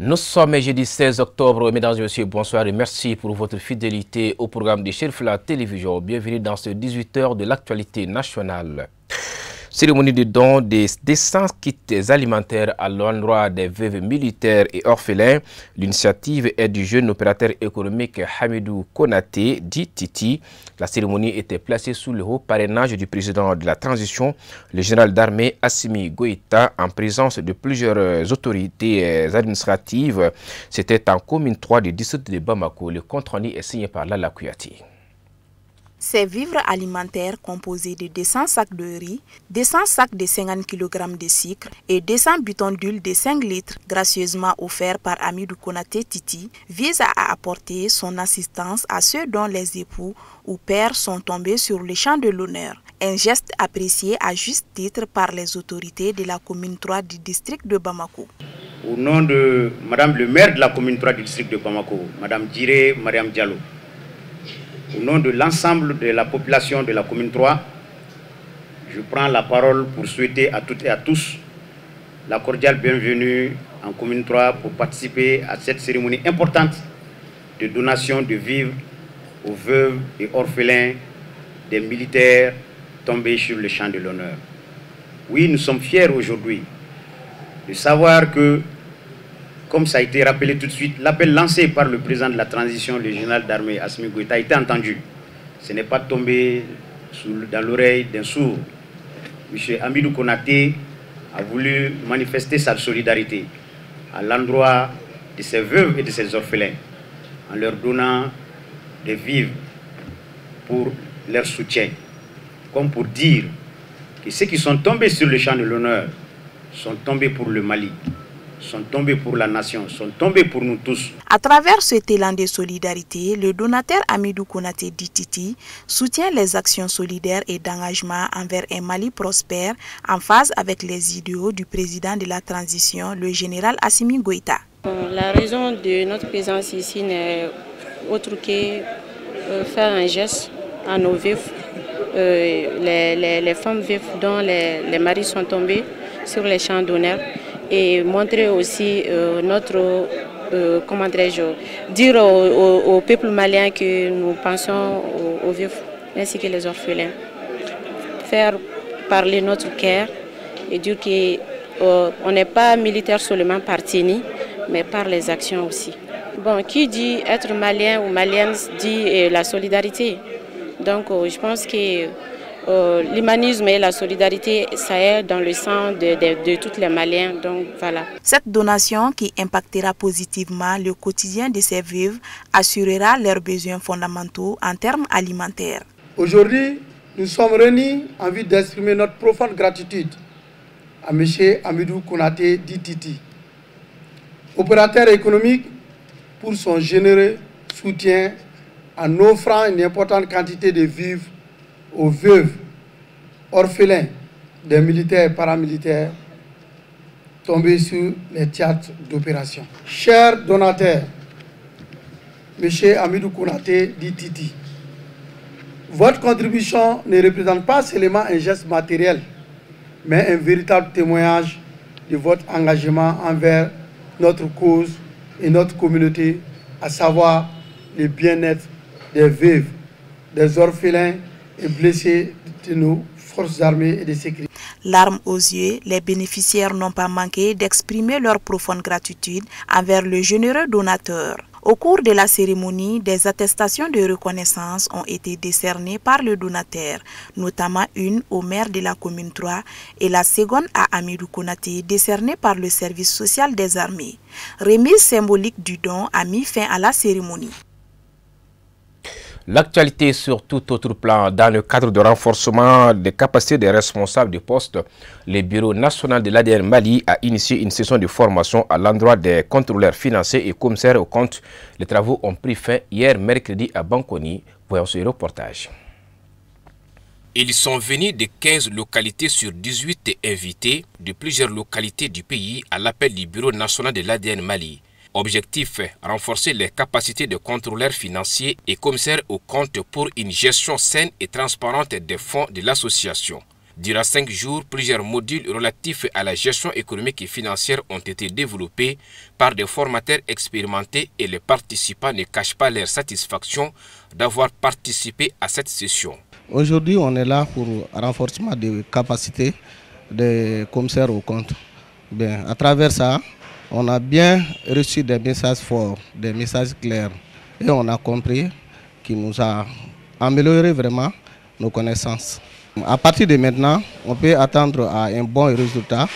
Nous sommes jeudi 16 octobre. Mesdames et messieurs, bonsoir et merci pour votre fidélité au programme de Cherifla Télévision. Bienvenue dans ce 18h de l'actualité nationale. Cérémonie de don des 200 kits alimentaires à l'endroit des veuves militaires et orphelins. L'initiative est du jeune opérateur économique Hamidou Konaté, dit Titi. La cérémonie était placée sous le haut parrainage du président de la transition, le général d'armée Assimi Goïta, en présence de plusieurs autorités administratives. C'était en commune 3 du district de Bamako. Le compte-rendu est signé par Lala Kouyaté. Ces vivres alimentaires composés de 200 sacs de riz, 200 sacs de 50 kg de sucre et 200 bidons d'huile de 5 litres, gracieusement offerts par Hamidou Konaté Titi, visent à apporter son assistance à ceux dont les époux ou pères sont tombés sur le champ de l'honneur. Un geste apprécié à juste titre par les autorités de la commune 3 du district de Bamako. Au nom de Madame le maire de la commune 3 du district de Bamako, Madame Djiré Mariam Diallo, au nom de l'ensemble de la population de la commune 3, je prends la parole pour souhaiter à toutes et à tous la cordiale bienvenue en commune 3 pour participer à cette cérémonie importante de donation de vivres aux veuves et orphelins des militaires tombés sur le champ de l'honneur. Oui, nous sommes fiers aujourd'hui de savoir que, comme ça a été rappelé tout de suite, l'appel lancé par le président de la transition, le général d'armée Assimi Goïta, a été entendu. Ce n'est pas tombé dans l'oreille d'un sourd. M. Hamidou Konaté a voulu manifester sa solidarité à l'endroit de ces veuves et de ces orphelins en leur donnant des vivres pour leur soutien, comme pour dire que ceux qui sont tombés sur le champ de l'honneur sont tombés pour le Mali, sont tombés pour la nation, sont tombés pour nous tous. À travers cet élan de solidarité, le donateur Hamidou Konaté Titi soutient les actions solidaires et d'engagement envers un Mali prospère en phase avec les idéaux du président de la transition, le général Assimi Goïta. La raison de notre présence ici n'est autre que faire un geste à nos veufs, les femmes veuves dont les maris sont tombés sur les champs d'honneur, et montrer aussi notre, comment dirais-je, dire au peuple malien que nous pensons aux vieux ainsi que les orphelins. Faire parler notre cœur et dire qu'on n'est pas militaire seulement par tenue, mais par les actions aussi. Bon, qui dit être malien ou malienne dit la solidarité. Donc je pense que l'humanisme et la solidarité, ça est dans le sang de tous les Maliens. Donc, voilà. Cette donation qui impactera positivement le quotidien de ces veuves assurera leurs besoins fondamentaux en termes alimentaires. Aujourd'hui, nous sommes réunis en vue d'exprimer notre profonde gratitude à M. Hamidou Konaté Titi, opérateur économique, pour son généreux soutien en offrant une importante quantité de vivres aux veuves, orphelins des militaires et paramilitaires tombés sur les théâtres d'opération. Chers donateurs, M. Hamidou Konaté Titi, votre contribution ne représente pas seulement un geste matériel, mais un véritable témoignage de votre engagement envers notre cause et notre communauté, à savoir le bien-être des veuves, des orphelins et blessés de nos forces armées et de sécurité. Larmes aux yeux, les bénéficiaires n'ont pas manqué d'exprimer leur profonde gratitude envers le généreux donateur. Au cours de la cérémonie, des attestations de reconnaissance ont été décernées par le donateur, notamment une au maire de la commune 3 et la seconde à Hamidou Konaté, décernée par le service social des armées. Remise symbolique du don a mis fin à la cérémonie. L'actualité sur tout autre plan, dans le cadre de renforcement des capacités des responsables de poste, le Bureau national de l'ADN Mali a initié une session de formation à l'endroit des contrôleurs financiers et commissaires aux comptes. Les travaux ont pris fin hier mercredi à Bankoni. Voyons ce reportage. Ils sont venus de 15 localités sur 18 invités de plusieurs localités du pays à l'appel du Bureau national de l'ADN Mali. Objectif, renforcer les capacités de contrôleurs financiers et commissaires aux comptes pour une gestion saine et transparente des fonds de l'association. Durant 5 jours, plusieurs modules relatifs à la gestion économique et financière ont été développés par des formateurs expérimentés et les participants ne cachent pas leur satisfaction d'avoir participé à cette session. Aujourd'hui, on est là pour renforcement des capacités des commissaires aux comptes. Bien, à travers ça, on a bien reçu des messages forts, des messages clairs. Et on a compris qu'il nous a amélioré vraiment nos connaissances. À partir de maintenant, on peut attendre à un bon résultat.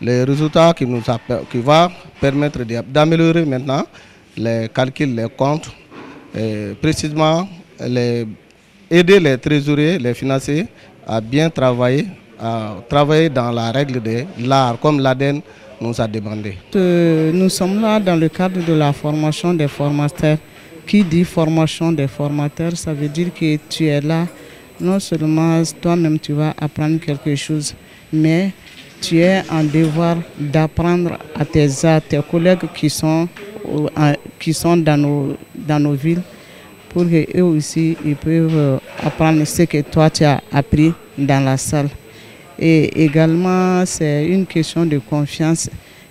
Le résultat qui va permettre d'améliorer maintenant les calculs, les comptes, et précisément aider les trésoriers, les financiers à bien travailler, dans la règle de l'art, comme l'ADN nous a demandé. Nous sommes là dans le cadre de la formation des formateurs. Qui dit formation des formateurs, ça veut dire que tu es là, non seulement toi-même tu vas apprendre quelque chose, mais tu es en devoir d'apprendre à tes collègues qui sont dans nos villes, pour qu'eux aussi ils peuvent apprendre ce que toi tu as appris dans la salle. Et également, c'est une question de confiance.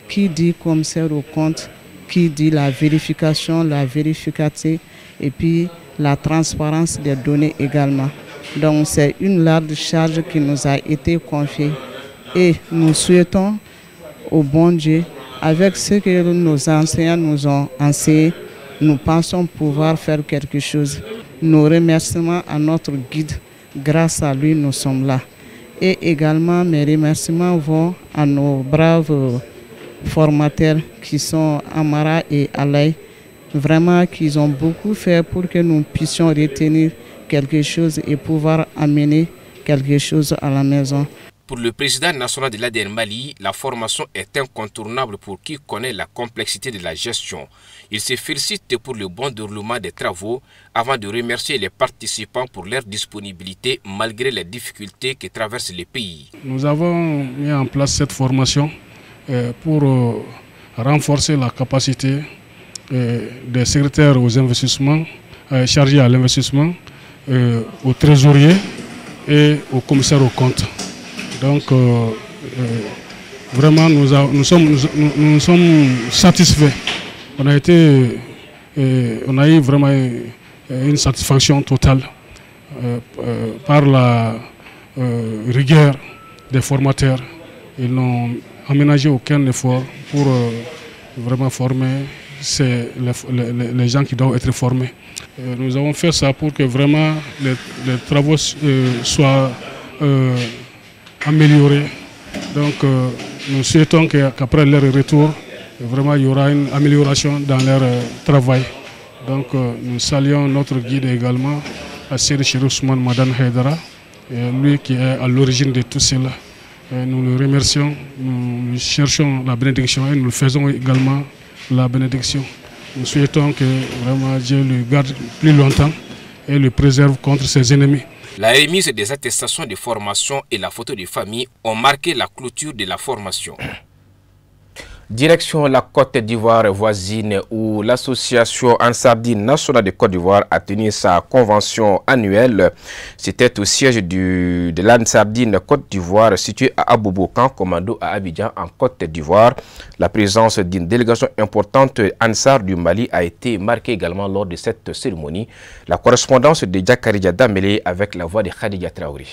Qui dit commissaire au compte, qui dit la vérification, la vérificativité et puis la transparence des données également. Donc c'est une large charge qui nous a été confiée. Et nous souhaitons au bon Dieu, avec ce que nos enseignants nous ont enseigné, nous pensons pouvoir faire quelque chose. Nos remerciements à notre guide, grâce à lui nous sommes là. Et également mes remerciements vont à nos braves formateurs qui sont Amara et Alaï. Vraiment qu'ils ont beaucoup fait pour que nous puissions retenir quelque chose et pouvoir amener quelque chose à la maison. Pour le président national de l'ADN Mali, la formation est incontournable pour qui connaît la complexité de la gestion. Il se félicite pour le bon déroulement des travaux avant de remercier les participants pour leur disponibilité malgré les difficultés que traverse le pays. Nous avons mis en place cette formation pour renforcer la capacité des secrétaires aux investissements, chargés à l'investissement, aux trésoriers et aux commissaires aux comptes. Donc, vraiment, nous sommes satisfaits. On a eu vraiment une satisfaction totale par la rigueur des formateurs. Ils n'ont aménagé aucun effort pour vraiment former les gens qui doivent être formés. Nous avons fait ça pour que vraiment les travaux soient améliorés. Donc nous souhaitons qu'après leur retour, vraiment il y aura une amélioration dans leur travail. Donc nous saluons notre guide également, Assir Chirousman Madan Haidara, lui qui est à l'origine de tout cela. Nous le remercions, nous cherchons la bénédiction et nous faisons également la bénédiction. Nous souhaitons que vraiment Dieu le garde plus longtemps et le préserve contre ses ennemis. La remise des attestations de formation et la photo de famille ont marqué la clôture de la formation. Direction la Côte d'Ivoire voisine où l'association Ansardine nationale de Côte d'Ivoire a tenu sa convention annuelle. C'était au siège de l'Ansardine Côte d'Ivoire situé à Abobo-Camp, commando à Abidjan en Côte d'Ivoire. La présence d'une délégation importante Ansar du Mali a été marquée également lors de cette cérémonie. La correspondance de Diakaridja Damele avec la voix de Khadija Traoré.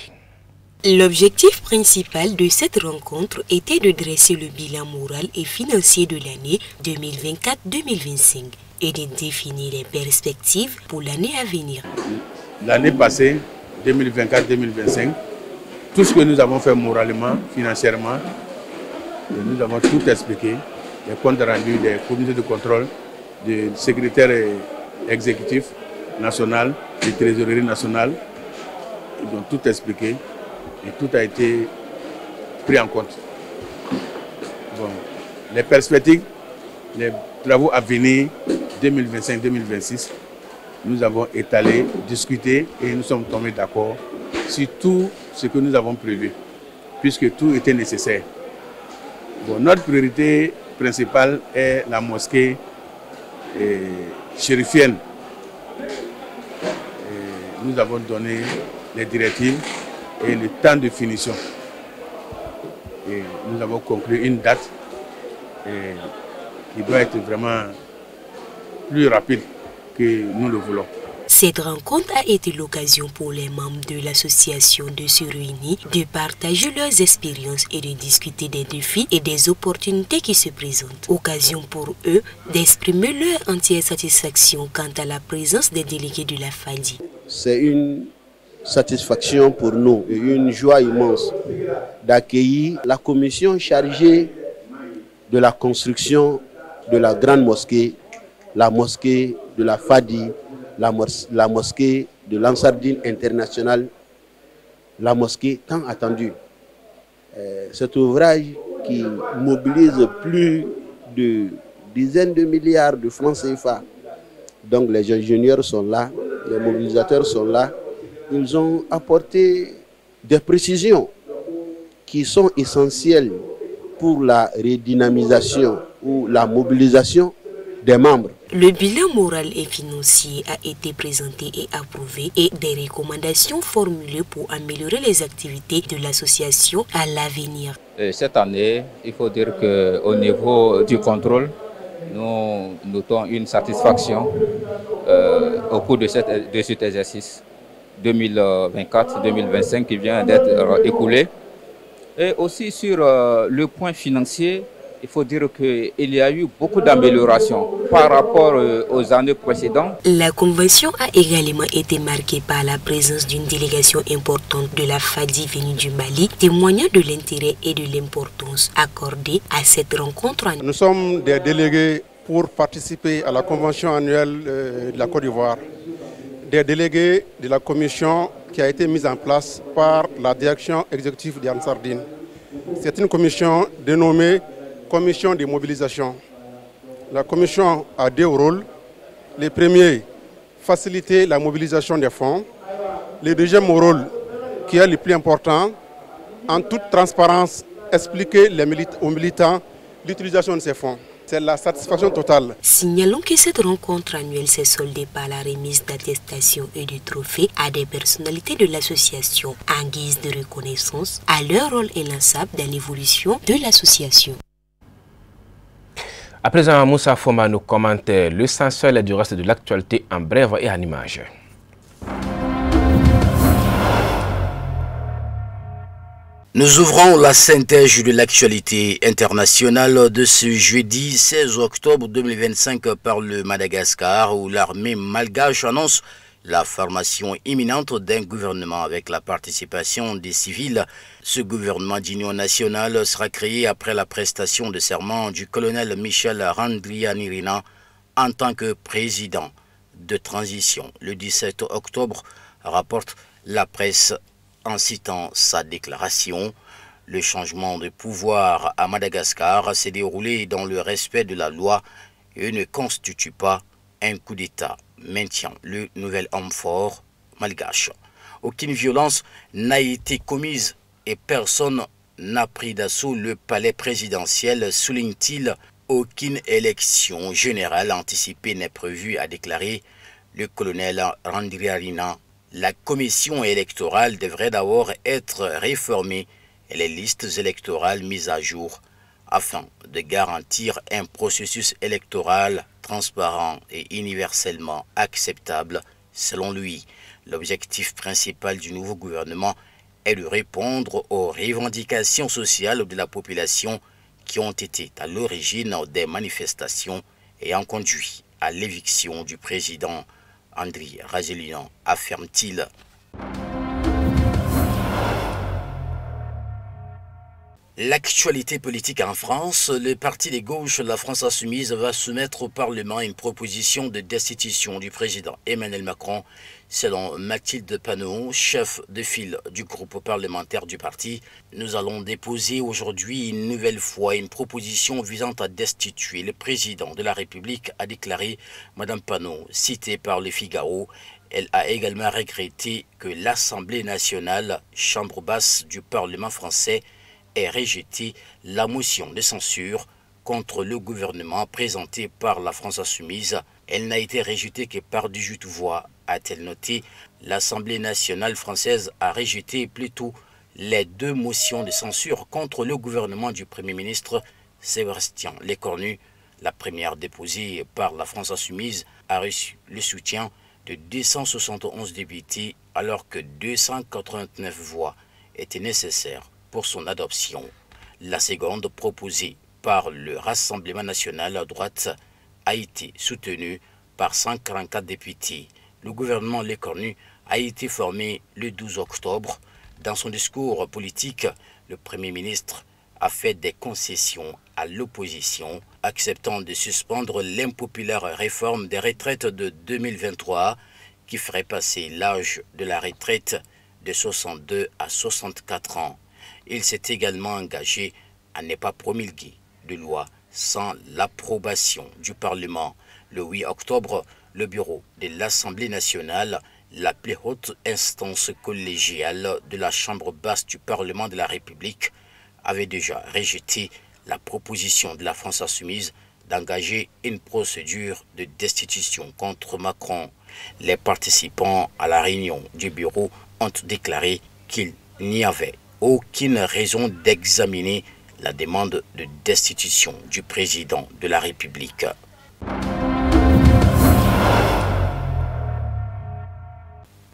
L'objectif principal de cette rencontre était de dresser le bilan moral et financier de l'année 2024-2025 et de définir les perspectives pour l'année à venir. L'année passée, 2024-2025, tout ce que nous avons fait moralement, financièrement, nous avons tout expliqué. Les comptes rendus des comités de contrôle, du secrétaire exécutif national, du trésorier national, ils ont tout expliqué. Et tout a été pris en compte. Bon, les perspectives, les travaux à venir 2025-2026, nous avons étalé, discuté et nous sommes tombés d'accord sur tout ce que nous avons prévu, puisque tout était nécessaire. Bon, notre priorité principale est la mosquée chérifienne. Nous avons donné les directives et le temps de finition. et nous avons conclu une date qui doit être vraiment plus rapide que nous le voulons. Cette rencontre a été l'occasion pour les membres de l'association de se réunir, de partager leurs expériences et de discuter des défis et des opportunités qui se présentent. Occasion pour eux d'exprimer leur entière satisfaction quant à la présence des délégués de la FADI. C'est une satisfaction pour nous et une joie immense d'accueillir la commission chargée de la construction de la grande mosquée, la mosquée de la FADI, la mosquée de l'Ansardine internationale, la mosquée tant attendue. Cet ouvrage qui mobilise plus de dizaines de milliards de francs CFA. Donc les ingénieurs sont là, les mobilisateurs sont là. Ils ont apporté des précisions qui sont essentielles pour la redynamisation ou la mobilisation des membres. Le bilan moral et financier a été présenté et approuvé et des recommandations formulées pour améliorer les activités de l'association à l'avenir. Cette année, il faut dire qu'au niveau du contrôle, nous notons une satisfaction au cours de cet exercice 2024-2025 qui vient d'être écoulé. Et aussi sur le point financier, il faut dire qu'il y a eu beaucoup d'améliorations par rapport aux années précédentes. La convention a également été marquée par la présence d'une délégation importante de la FADI venue du Mali, témoignant de l'intérêt et de l'importance accordée à cette rencontre. Nous sommes des délégués pour participer à la convention annuelle de la Côte d'Ivoire. Des délégués de la commission qui a été mise en place par la direction exécutive d'Ansardine. C'est une commission dénommée Commission de mobilisation. La commission a deux rôles. Le premier, faciliter la mobilisation des fonds. Le deuxième rôle, qui est le plus important, en toute transparence, expliquer aux militants l'utilisation de ces fonds. C'est la satisfaction totale. Signalons que cette rencontre annuelle s'est soldée par la remise d'attestations et de trophées à des personnalités de l'association en guise de reconnaissance à leur rôle inlassable dans l'évolution de l'association. À présent, Moussa Foma nous commente l'essentiel du reste de l'actualité en bref et en images. Nous ouvrons la synthèse de l'actualité internationale de ce jeudi 16 octobre 2025 par le Madagascar où l'armée malgache annonce la formation imminente d'un gouvernement avec la participation des civils. Ce gouvernement d'union nationale sera créé après la prestation de serment du colonel Michel Randrianirina en tant que président de transition. Le 17 octobre, rapporte la presse en citant sa déclaration. Le changement de pouvoir à Madagascar s'est déroulé dans le respect de la loi et ne constitue pas un coup d'État, maintient le nouvel homme fort malgache. Aucune violence n'a été commise et personne n'a pris d'assaut le palais présidentiel, souligne-t-il. Aucune élection générale anticipée n'est prévue, a déclaré le colonel Randrianirina. La commission électorale devrait d'abord être réformée et les listes électorales mises à jour afin de garantir un processus électoral transparent et universellement acceptable. Selon lui, l'objectif principal du nouveau gouvernement est de répondre aux revendications sociales de la population qui ont été à l'origine des manifestations ayant conduit à l'éviction du président Andry Rajoelina, affirme-t-il. L'actualité politique en France, le parti de gauche La France Insoumise va soumettre au Parlement une proposition de destitution du président Emmanuel Macron. Selon Mathilde Panot, chef de file du groupe parlementaire du parti, nous allons déposer aujourd'hui une nouvelle fois une proposition visant à destituer le président de la République, a déclaré Madame Panot, citée par Le Figaro. Elle a également regretté que l'Assemblée nationale, chambre basse du Parlement français, ait rejeté la motion de censure contre le gouvernement présentée par la France Insoumise. Elle n'a été rejetée que par 18 voix, a-t-elle noté. L'Assemblée nationale française a rejeté plutôt les 2 motions de censure contre le gouvernement du Premier ministre Sébastien Lecornu. La première, déposée par la France Insoumise, a reçu le soutien de 271 députés alors que 289 voix étaient nécessaires pour son adoption. La seconde, proposée par le Rassemblement national à droite, a été soutenue par 144 députés. Le gouvernement Lecornu a été formé le 12 octobre. Dans son discours politique, le Premier ministre a fait des concessions à l'opposition, acceptant de suspendre l'impopulaire réforme des retraites de 2023 qui ferait passer l'âge de la retraite de 62 à 64 ans. Il s'est également engagé à ne pas promulguer de loi sans l'approbation du Parlement. Le 8 octobre, le bureau de l'Assemblée nationale, la plus haute instance collégiale de la Chambre basse du Parlement de la République, avait déjà rejeté la proposition de la France Insoumise d'engager une procédure de destitution contre Macron. Les participants à la réunion du bureau ont déclaré qu'il n'y avait aucune raison d'examiner la demande de destitution du président de la République.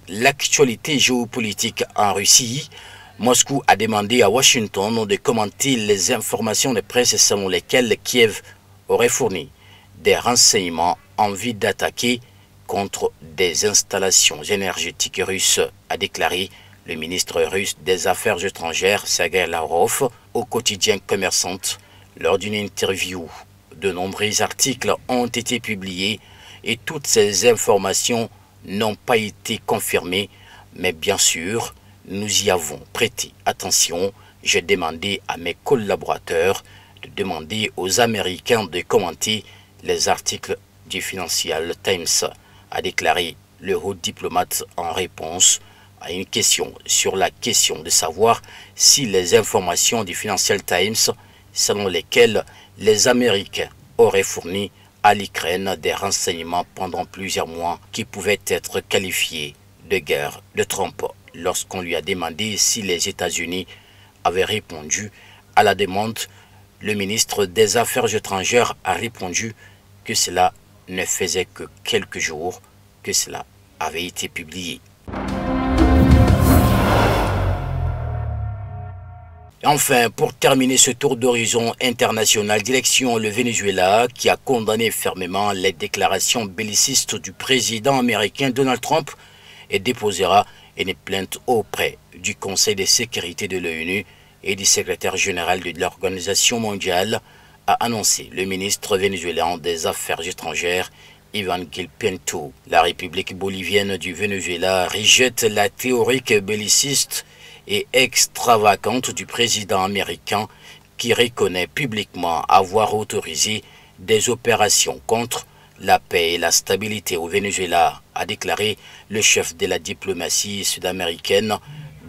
L'actualité géopolitique en Russie. Moscou a demandé à Washington de commenter les informations de presse selon lesquelles Kiev aurait fourni des renseignements en vue d'attaquer contre des installations énergétiques russes, a déclaré le ministre russe des Affaires étrangères Sergei Lavrov au quotidien Commerçant lors d'une interview. De nombreux articles ont été publiés et toutes ces informations n'ont pas été confirmées, mais bien sûr, nous y avons prêté attention. J'ai demandé à mes collaborateurs de demander aux Américains de commenter les articles du Financial Times, a déclaré le haut diplomate en réponse à une question sur la question de savoir si les informations du Financial Times selon lesquelles les Américains auraient fourni à l'Ukraine des renseignements pendant plusieurs mois qui pouvaient être qualifiés de guerre de Trump. Lorsqu'on lui a demandé si les États-Unis avaient répondu à la demande, le ministre des Affaires étrangères a répondu que cela ne faisait que quelques jours que cela avait été publié. Enfin, pour terminer ce tour d'horizon international, direction le Venezuela qui a condamné fermement les déclarations bellicistes du président américain Donald Trump et déposera une plainte auprès du Conseil de sécurité de l'ONU et du secrétaire général de l'Organisation mondiale, a annoncé le ministre vénézuélien des Affaires étrangères, Iván Gil Pinto. La République bolivienne du Venezuela rejette la théorie belliciste et extravagante du président américain qui reconnaît publiquement avoir autorisé des opérations contre la paix et la stabilité au Venezuela, a déclaré le chef de la diplomatie sud-américaine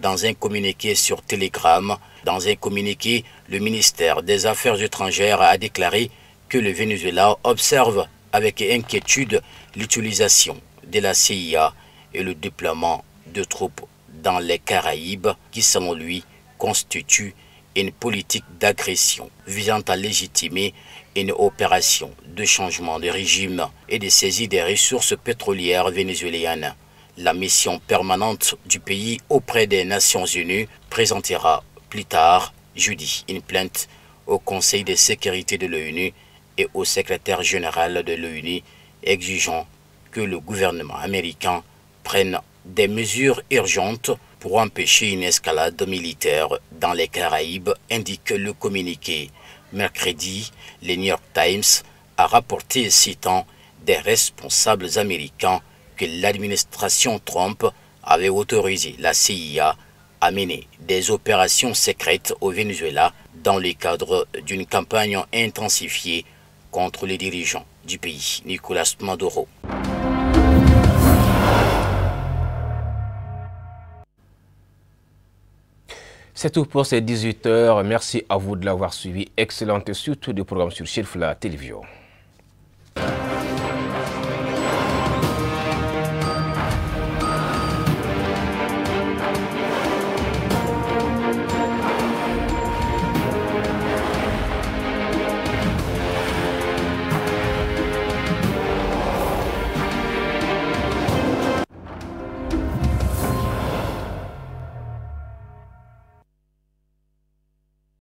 dans un communiqué sur Telegram. Dans un communiqué, le ministère des Affaires étrangères a déclaré que le Venezuela observe avec inquiétude l'utilisation de la CIA et le déploiement de troupes dans les Caraïbes qui, selon lui, constituent une politique d'agression visant à légitimer une opération de changement de régime et de saisie des ressources pétrolières vénézuéliennes. La mission permanente du pays auprès des Nations Unies présentera plus tard, jeudi, une plainte au Conseil de sécurité de l'ONU et au secrétaire général de l'ONU exigeant que le gouvernement américain prenne des mesures urgentes pour empêcher une escalade militaire dans les Caraïbes, indique le communiqué. Mercredi, le New York Times a rapporté, citant des responsables américains, que l'administration Trump avait autorisé la CIA à mener des opérations secrètes au Venezuela dans le cadre d'une campagne intensifiée contre les dirigeants du pays, Nicolas Maduro. C'est tout pour ces 18h. Merci à vous de l'avoir suivi. Excellente suite du programme sur Chérifla Télévision.